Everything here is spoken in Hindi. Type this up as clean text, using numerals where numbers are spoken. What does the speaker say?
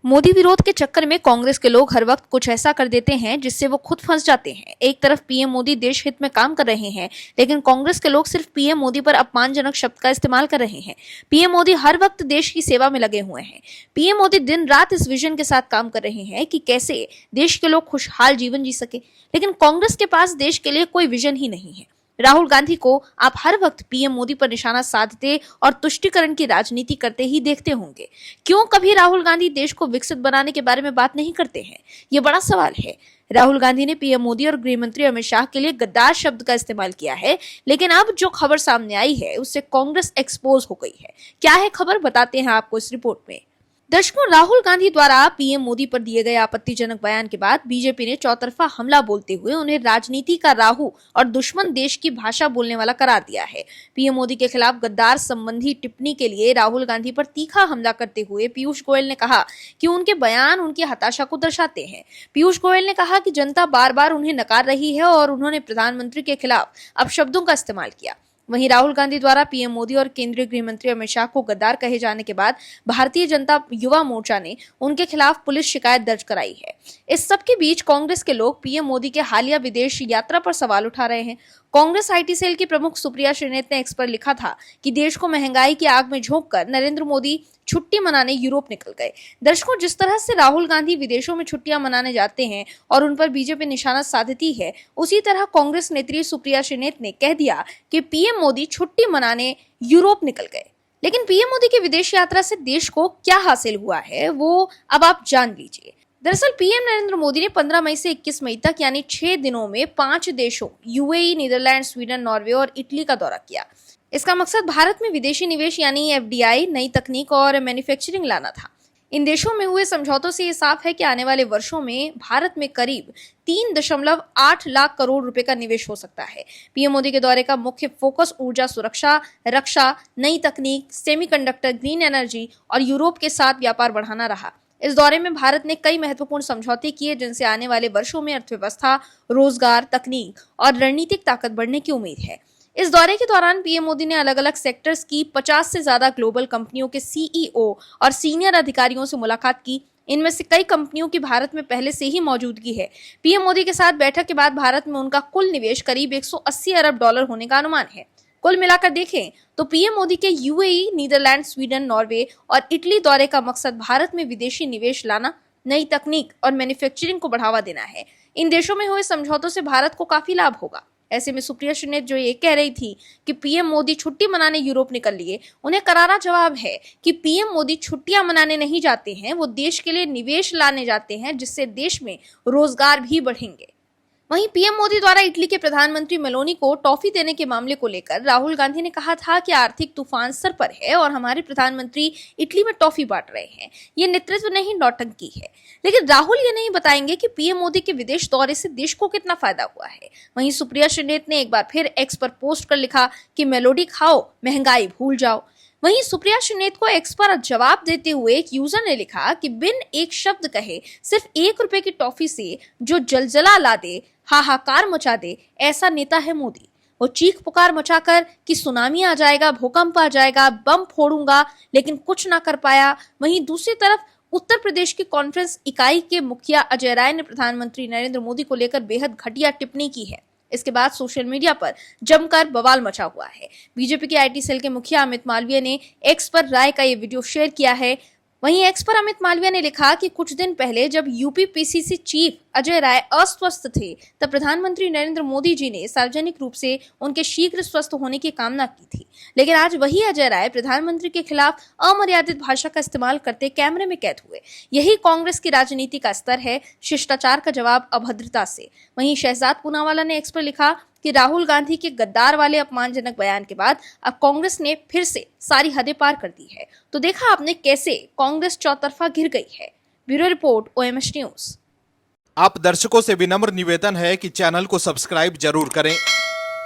मोदी विरोध के चक्कर में कांग्रेस के लोग हर वक्त कुछ ऐसा कर देते हैं जिससे वो खुद फंस जाते हैं। एक तरफ पीएम मोदी देश हित में काम कर रहे हैं, लेकिन कांग्रेस के लोग सिर्फ पीएम मोदी पर अपमानजनक शब्द का इस्तेमाल कर रहे हैं। पीएम मोदी हर वक्त देश की सेवा में लगे हुए हैं। पीएम मोदी दिन रात इस विजन के साथ काम कर रहे हैं कि कैसे देश के लोग खुशहाल जीवन जी सके, लेकिन कांग्रेस के पास देश के लिए कोई विजन ही नहीं है। राहुल गांधी को आप हर वक्त पीएम मोदी पर निशाना साधते और तुष्टीकरण की राजनीति करते ही देखते होंगे। क्यों कभी राहुल गांधी देश को विकसित बनाने के बारे में बात नहीं करते हैं? ये बड़ा सवाल है। राहुल गांधी ने पीएम मोदी और गृह मंत्री अमित शाह के लिए गद्दार शब्द का इस्तेमाल किया है, लेकिन अब जो खबर सामने आई है उससे कांग्रेस एक्सपोज हो गई है। क्या है खबर, बताते हैं आपको इस रिपोर्ट में। दर्शकों, राहुल गांधी द्वारा पीएम मोदी पर दिए गए आपत्तिजनक बयान के बाद बीजेपी ने चौतरफा हमला बोलते हुए उन्हें राजनीति का राहु और दुश्मन देश की भाषा बोलने वाला करार दिया है। पीएम मोदी के खिलाफ गद्दार संबंधी टिप्पणी के लिए राहुल गांधी पर तीखा हमला करते हुए पीयूष गोयल ने कहा कि उनके बयान उनकी हताशा को दर्शाते हैं। पीयूष गोयल ने कहा कि जनता बार बार उन्हें नकार रही है और उन्होंने प्रधानमंत्री के खिलाफ अपशब्दों का इस्तेमाल किया। वहीं राहुल गांधी द्वारा पीएम मोदी और केंद्रीय गृह मंत्री अमित शाह को गद्दार कहे जाने के बाद भारतीय जनता युवा मोर्चा ने उनके खिलाफ पुलिस शिकायत दर्ज कराई है। इस सब के बीच कांग्रेस के लोग पीएम मोदी के हालिया विदेश यात्रा पर सवाल उठा रहे हैं। कांग्रेस आईटी सेल की प्रमुख सुप्रिया श्रीनेत ने एक्स पर लिखा था कि देश को महंगाई की आग में झोंककर नरेंद्र मोदी छुट्टी मनाने यूरोप निकल गए। दर्शकों, जिस तरह से राहुल गांधी विदेशों में छुट्टियां मनाने जाते हैं और उन पर बीजेपी निशाना साधती है, उसी तरह कांग्रेस नेत्री सुप्रिया श्रीनेत ने कह दिया कि पीएम मोदी छुट्टी मनाने यूरोप निकल गए। लेकिन पीएम मोदी की विदेश यात्रा से देश को क्या हासिल हुआ है, वो अब आप जान लीजिए। दरअसल पीएम नरेंद्र मोदी ने 15 मई से 21 मई तक यानी 6 दिनों में 5 देशों यूएई, नीदरलैंड, स्वीडन, नॉर्वे और इटली का दौरा किया। इसका मकसद भारत में विदेशी निवेश यानी एफडीआई, नई तकनीक और मैन्युफैक्चरिंग लाना था। इन देशों में हुए समझौतों से ये साफ है कि आने वाले वर्षों में भारत में करीब 3.8 लाख करोड़ रुपए का निवेश हो सकता है। पीएम मोदी के दौरे का मुख्य फोकस ऊर्जा सुरक्षा, रक्षा, नई तकनीक, सेमीकंडक्टर, ग्रीन एनर्जी और यूरोप के साथ व्यापार बढ़ाना रहा। इस दौरे में भारत ने कई महत्वपूर्ण समझौते किए जिनसे आने वाले वर्षों में अर्थव्यवस्था, रोजगार, तकनीक और रणनीतिक ताकत बढ़ने की उम्मीद है। इस दौरे के दौरान पीएम मोदी ने अलग अलग सेक्टर्स की 50 से ज्यादा ग्लोबल कंपनियों के सीईओ और सीनियर अधिकारियों से मुलाकात की। इनमें से कई कंपनियों की भारत में पहले से ही मौजूदगी है। पीएम मोदी के साथ बैठक के बाद भारत में उनका कुल निवेश करीब 180 अरब डॉलर होने का अनुमान है। कुल मिलाकर देखें तो पीएम मोदी के यूएई, नीदरलैंड, स्वीडन, नॉर्वे और इटली दौरे का मकसद भारत में विदेशी निवेश लाना, नई तकनीक और मैन्युफैक्चरिंग को बढ़ावा देना है। इन देशों में हुए समझौतों से भारत को काफी लाभ होगा। ऐसे में सुप्रिया श्रीनेत जो ये कह रही थी कि पीएम मोदी छुट्टी मनाने यूरोप निकल लिए, उन्हें करारा जवाब है कि पीएम मोदी छुट्टियां मनाने नहीं जाते हैं, वो देश के लिए निवेश लाने जाते हैं, जिससे देश में रोजगार भी बढ़ेंगे। वहीं पीएम मोदी द्वारा इटली के प्रधानमंत्री मेलोनी को टॉफी देने के मामले को लेकर राहुल गांधी ने कहा था कि आर्थिक तूफान सर पर है और हमारे प्रधानमंत्री इटली में टॉफी बांट रहे हैं। ये नेतृत्व नहीं, नौटंकी है। लेकिन राहुल ये नहीं बताएंगे कि पीएम मोदी के विदेश दौरे से देश को कितना फायदा हुआ है। वहीं सुप्रिया श्रीनेत ने एक बार फिर एक्स पर पोस्ट कर लिखा कि मेलोडी खाओ, महंगाई भूल जाओ। वहीं सुप्रिया श्रीनेत को एक्स पर जवाब देते हुए एक यूजर ने लिखा कि बिन एक शब्द कहे सिर्फ 1 रुपए की टॉफी से जो जलजला ला दे, हाहाकार मचा दे, ऐसा नेता है मोदी। वो चीख पुकार मचाकर कि सुनामी आ जाएगा, भूकंप आ जाएगा, बम फोड़ूंगा, लेकिन कुछ ना कर पाया। वहीं दूसरी तरफ उत्तर प्रदेश की कॉन्फ्रेंस इकाई के मुखिया अजय राय ने प्रधानमंत्री नरेंद्र मोदी को लेकर बेहद घटिया टिप्पणी की है। इसके बाद सोशल मीडिया पर जमकर बवाल मचा हुआ है। बीजेपी के आईटी सेल के मुखिया अमित मालवीय ने एक्स पर राय का ये वीडियो शेयर किया है। वहीं एक्स पर अमित मालवीय ने लिखा कि कुछ दिन पहले जब UP PCC chief Ajay Rai अस्वस्थ थे, तब प्रधानमंत्री नरेंद्र मोदी जी ने सार्वजनिक रूप से उनके शीघ्र स्वस्थ होने की कामना की थी। लेकिन आज वही अजय राय प्रधानमंत्री के खिलाफ अमर्यादित भाषा का इस्तेमाल करते कैमरे में कैद हुए। यही कांग्रेस की राजनीति का स्तर है, शिष्टाचार का जवाब अभद्रता से। वहीं शहजाद पूनावाला ने एक्स पर लिखा कि राहुल गांधी के गद्दार वाले अपमानजनक बयान के बाद अब कांग्रेस ने फिर से सारी हदें पार कर दी है। तो देखा आपने कैसे कांग्रेस चौतरफा घिर गई है। Bureau report, OMH news. आप दर्शकों से विनम्र निवेदन है कि चैनल को सब्सक्राइब जरूर करें